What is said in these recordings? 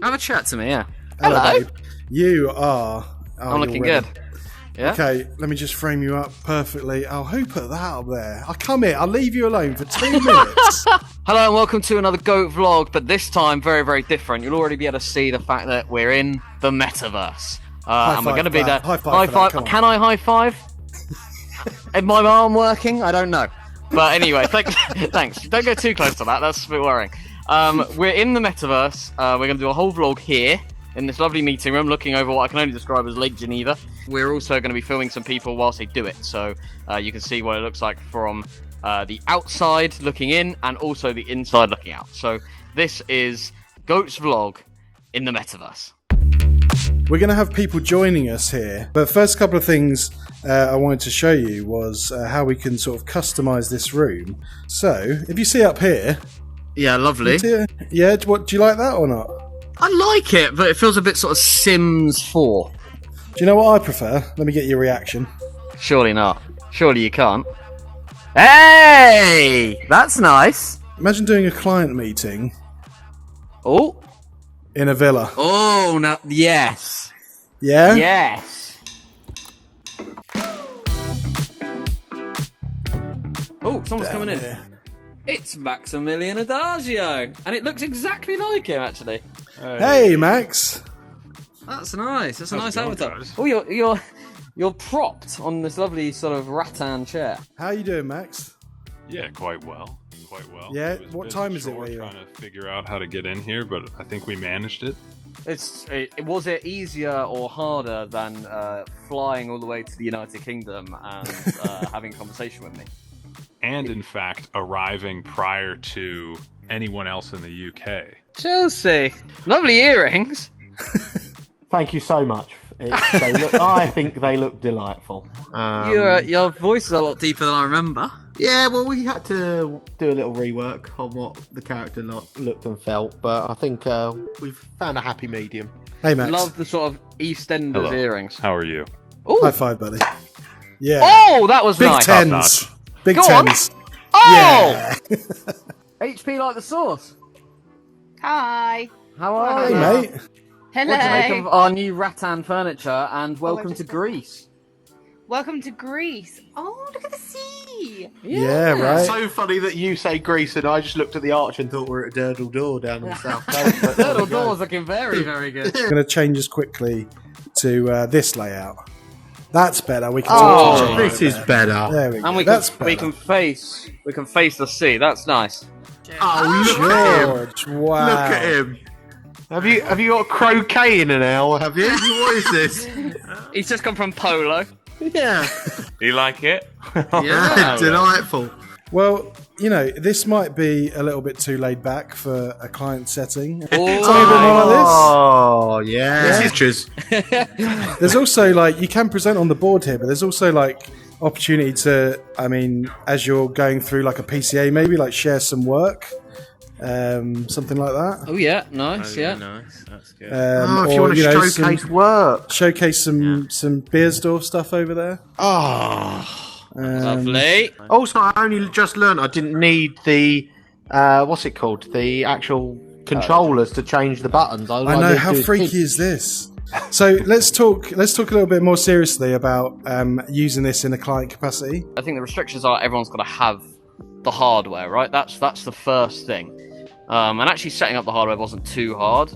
Have a chat to me, yeah. Hello. Babe. You are... I'm looking good. Yeah. Okay, let me just frame you up perfectly. Oh, who put that up there? I'll come here. I'll leave you alone for 2 minutes. Hello and welcome to another Goat vlog, but this time very, very different. You'll already be able to see the fact that we're in the Metaverse. And we're going to be there. High five. Can I high five? Is my arm working? I don't know. But anyway, thanks. Don't go too close to that. That's a bit worrying. We're in the Metaverse. We're going to do a whole vlog here in this lovely meeting room, looking over what I can only describe as Lake Geneva. We're also going to be filming some people whilst they do it, so you can see what it looks like from the outside looking in and also the inside looking out. So this is Goat's vlog in the Metaverse. We're going to have people joining us here, but first couple of things I wanted to show you was how we can sort of customize this room. So if you see up here, yeah, lovely. Yeah, do you like that or not? I like it, but it feels a bit sort of Sims 4. Do you know what I prefer? Let me get your reaction. Surely not. Surely you can't. Hey! That's nice. Imagine doing a client meeting. Oh. In a villa. Oh, no. Yes. Yeah? Yes. Oh, someone's coming in. It's Maximilian Adagio. And it looks exactly like him, actually. Hey, Max. That's nice. That's a nice avatar. Guys? Oh, you're propped on this lovely sort of rattan chair. How you doing, Max? Yeah, quite well. Yeah, It was a what bit time is it short where you are? trying to figure out how to get in here, but I think we managed it. Was it easier or harder than flying all the way to the United Kingdom and having a conversation with me? And in fact, arriving prior to anyone else in the UK. Chelsea, lovely earrings. Thank you so much. I think they look delightful. Your voice is a lot deeper than I remember. Yeah, well, we had to do a little rework on what the character looked and felt, but I think we've found a happy medium. Hey, Max. Love the sort of EastEnders Hello. earrings. How are you? Ooh. High five, buddy. Yeah. Oh, that was Big nice. tens. Big Go on. tens. Oh! Yeah. HP like the sauce. Hi. How are Hey, you? mate. Hello. What do you make of our new rattan furniture? And welcome to Greece. Welcome to Greece. Oh, look at the sea. Yeah, right. It's so funny that you say Greece and I just looked at the arch and thought we're at Durdle Door down on the south coast. But there Turtle we go. door's looking very, very good. I'm going to change us quickly to this layout. That's better. We can talk to each other. This is better. There we go. And we That's can better. face the sea. That's nice. Oh, look at him. George, wow. Look at him. Have you got croquet in an hour, have you? What is this? He's just come from polo. Yeah. You like it? Yeah. Delightful. Well, you know, this might be a little bit too laid back for a client setting. Oh. Something a bit more like Oh, yeah. Pictures. this. There's also, like, you can present on the board here, but there's also, like, opportunity to, I mean, as you're going through, like, a PCA, maybe, like, share some work. Something like that. Oh yeah, nice. Yeah. Nice, that's good. If you want to showcase work. Showcase some Beersdorf stuff over there. Oh. Lovely. Also, I only just learned I didn't need the, what's it called? The actual controllers to change the buttons. I know, how freaky is this? So let's talk a little bit more seriously about using this in a client capacity. I think the restrictions are everyone's got to have the hardware, right? That's the first thing. And actually setting up the hardware wasn't too hard.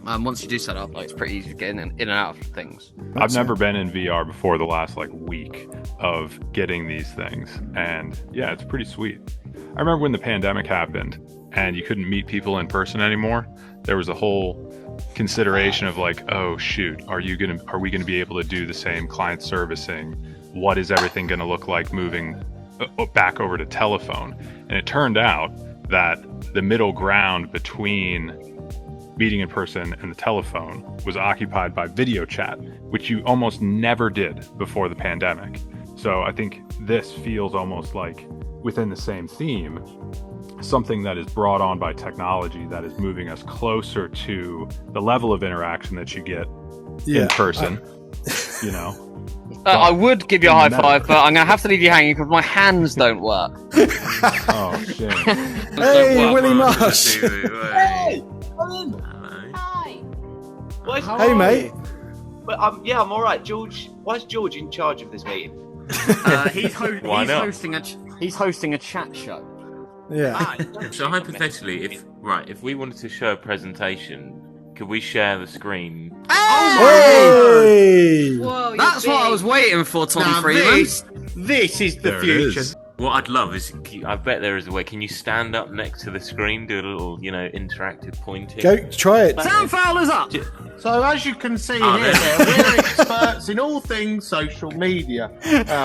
Once you do set up, like, it's pretty easy to get in and out of things. I've never been in VR before the last week of getting these things, and yeah, it's pretty sweet. I remember when the pandemic happened and you couldn't meet people in person anymore. There was a whole consideration of like, oh shoot, are we gonna be able to do the same client servicing? What is everything gonna look like moving back over to telephone? And it turned out that the middle ground between meeting in person and the telephone was occupied by video chat, which you almost never did before the pandemic. So I think this feels almost like within the same theme, something that is brought on by technology that is moving us closer to the level of interaction that you get in person, you know. I would give you a high five, but I'm going to have to leave you hanging because my hands don't work. Oh, shit. Hey, Willie Marsh! Hey, Hi. Hey, mate. But I'm all right. George, why is George in charge of this meeting? He's Why not? he's hosting a chat show. Yeah. So hypothetically, if we wanted to show a presentation, could we share the screen? Hey! Whoa, That's what I was waiting for, Tom Now Freeman. this is the There it future. is. What I'd love is, I bet there is a way. Can you stand up next to the screen, do a little, interactive pointing? Go, try it. Sam Fowler's up. So as you can see Oh, here, there. we're experts in all things social media.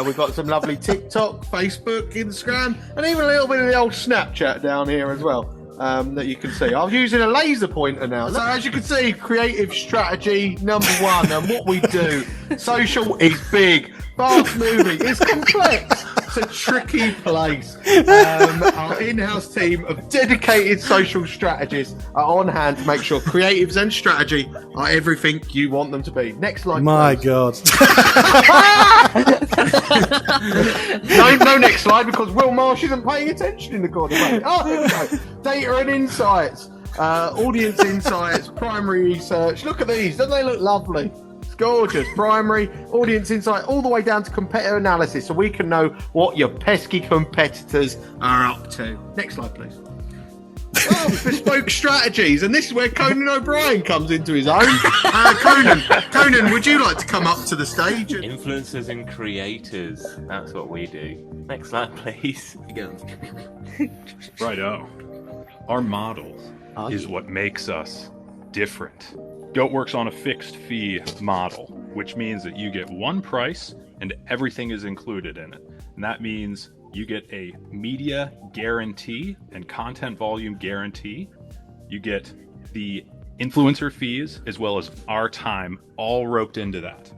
We've got some lovely TikTok, Facebook, Instagram, and even a little bit of the old Snapchat down here as well. That you can see. I'm using a laser pointer now. So as you can see, creative strategy #1, and what we do. Social is big, fast moving, it's complex. It's a tricky place. Our in-house team of dedicated social strategists are on hand to make sure creatives and strategy are everything you want them to be. Next slide, My please. God. No next slide, because Will Marsh isn't paying attention in the corner. Mate. Oh, here we go. Data and insights, audience insights, primary research. Look at these. Don't they look lovely? It's gorgeous. Primary, audience insight, all the way down to competitor analysis, so we can know what your pesky competitors are up to. Next slide, please. Oh, bespoke strategies, and this is where Conan O'Brien comes into his own. Conan, would you like to come up to the stage? Influencers and creators. That's what we do. Next slide, please. Righto. Our model is what makes us different. Goat works on a fixed fee model, which means that you get one price and everything is included in it. And that means you get a media guarantee and content volume guarantee. You get the influencer fees as well as our time all roped into that.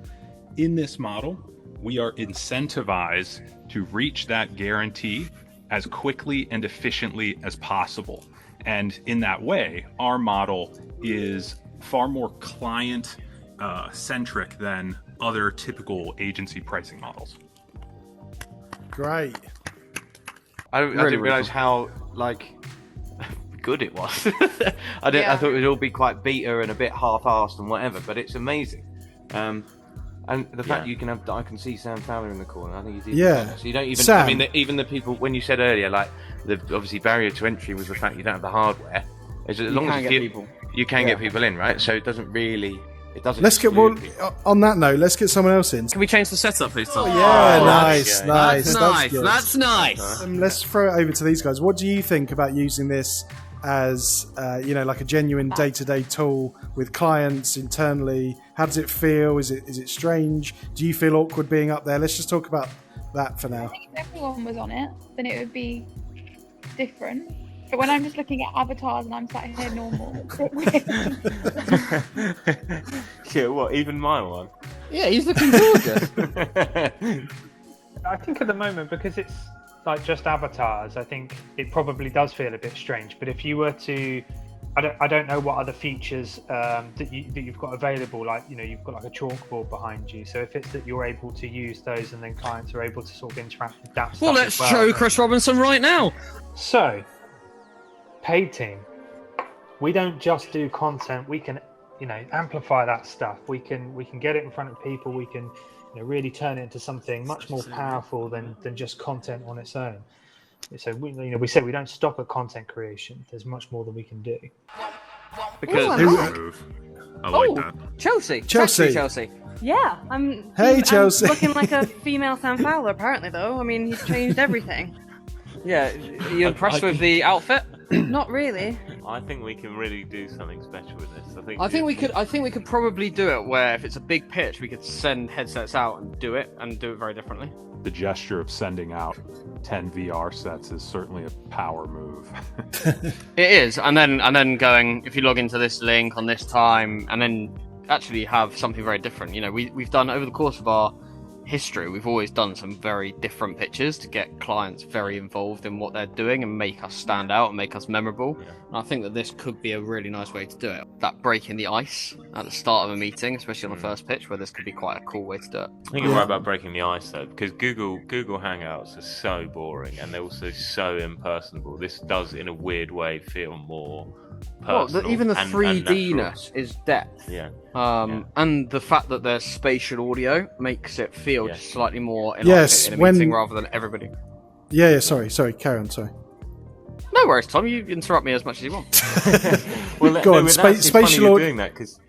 In this model, we are incentivized to reach that guarantee as quickly and efficiently as possible. And in that way, our model is far more client centric than other typical agency pricing models. Great. I Really, didn't really realise how good it was. I thought it would all be quite beta and a bit half-assed and whatever, but it's amazing. And the fact you can have, I can see Sam Fowler in the corner. I think he's even Yeah. better. So you don't even. Sam. I mean, even the people when you said earlier, like the obviously barrier to entry was the fact you don't have the hardware. Is as long as you can get people in, right? So it doesn't really. It doesn't. Let's get on that note. Let's get someone else in. Can we change the setup, please, Tom? Yeah, Oh, nice. That's nice. good. That's nice. Let's throw it over to these guys. What do you think about using this as like a genuine day-to-day tool with clients internally? How does it feel? Is it strange? Do you feel awkward being up there? Let's just talk about that for now. I think if everyone was on it, then it would be different. But when I'm just looking at avatars and I'm sat here normal, it's a bit weird. Yeah, what? Even my one? Yeah, he's looking gorgeous. I think at the moment, because it's like just avatars, I think it probably does feel a bit strange. But if you were to, I don't know what other features that you've got available. Like you've got like a chalkboard behind you. So if it's that you're able to use those, and then clients are able to sort of interact with that. Well, stuff let's as show Chris Robinson right now. So, paid team, we don't just do content. We can, amplify that stuff. We can get it in front of people. We can, really turn it into something much more powerful than just content on its own. So we say we don't stop at content creation. There's much more that we can do. Because Move. I like that. Chelsea. Chelsea. Chelsea. Yeah, I'm. Hey, I'm Chelsea. looking like a female Sam Fowler, apparently, though. I mean, he's changed everything. Yeah, are you impressed with the outfit? Not really. I think we can really do something special with this. I think we could probably do it where if it's a big pitch, we could send headsets out and do it very differently. The gesture of sending out 10 VR sets is certainly a power move. It is, and then going, if you log into this link on this time, and then actually have something very different. We've done over the course of our history, we've always done some very different pitches to get clients very involved in what they're doing and make us stand out and make us memorable. Yeah. And I think that this could be a really nice way to do it. That breaking the ice at the start of a meeting, especially on the first pitch, where this could be quite a cool way to do it. I think you're right about breaking the ice, though, because Google Hangouts are so boring and they're also so impersonable. This does, in a weird way, feel more personal. Even the and 3D-ness natural. is depth. Yeah. And the fact that there's spatial audio makes it feel Yeah. just slightly more Yes, in a when- meeting rather than everybody. Yeah, sorry, carry on, sorry. No worries, Tom. You interrupt me as much as you want. Well, Go on, but that's- it's funny spatial you're aud- doing that because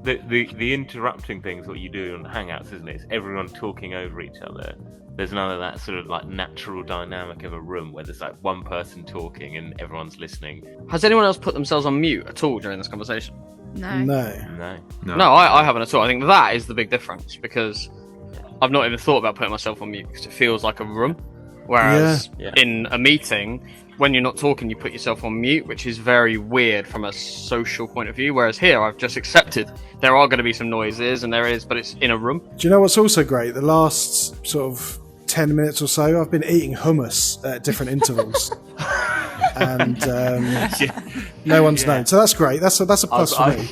the interrupting thing is what you do on Hangouts, isn't it? It's everyone talking over each other. There's none of that sort of like natural dynamic of a room where there's like one person talking and everyone's listening. Has anyone else put themselves on mute at all during this conversation? No. No. No. No, I haven't at all. I think that is the big difference because I've not even thought about putting myself on mute because it feels like a room. Whereas Yeah. in a meeting, when you're not talking, you put yourself on mute, which is very weird from a social point of view. Whereas here, I've just accepted there are going to be some noises, and there is, but it's in a room. Do you know what's also great? The last sort of 10 minutes or so, I've been eating hummus at different intervals. And no one's known. So that's great. That's a plus for me.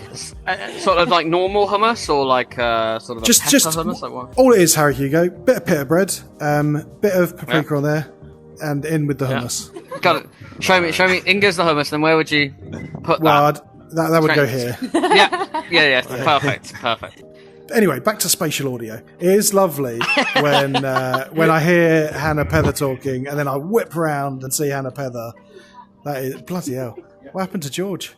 Sort of like normal hummus or like sort of Just a pepper hummus? Like what? all it is, Harry Hugo, bit of pita bread, bit of paprika on there, and in with the hummus. Got it. Show me. In goes the hummus, then where would you put Well, that? that would go here. Yeah. Perfect. Anyway, back to spatial audio. It is lovely when I hear Hannah Pether talking, and then I whip round and see Hannah Pether. That is bloody hell. What happened to George?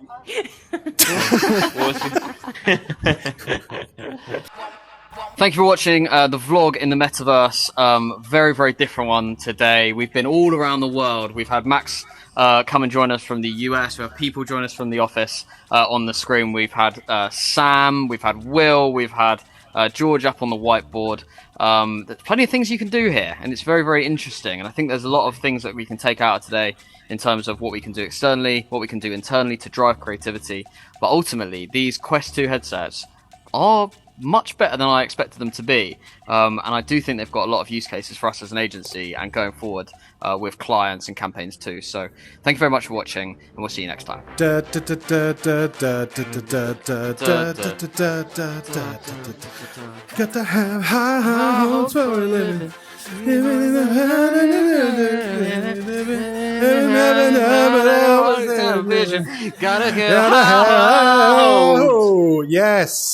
Thank you for watching the vlog in the metaverse. Very, very different one today. We've been all around the world. We've had Max come and join us from the US. We have people join us from the office on the screen. We've had Sam, we've had Will, we've had George up on the whiteboard. There's plenty of things you can do here, and it's very, very interesting. And I think there's a lot of things that we can take out of today in terms of what we can do externally, what we can do internally to drive creativity. But ultimately, these Quest 2 headsets are much better than I expected them to be. And I do think they've got a lot of use cases for us as an agency and going forward with clients and campaigns too. So thank you very much for watching, and we'll see you next time. Got to have high hopes for a living. Gotta get Gotta have. Yes.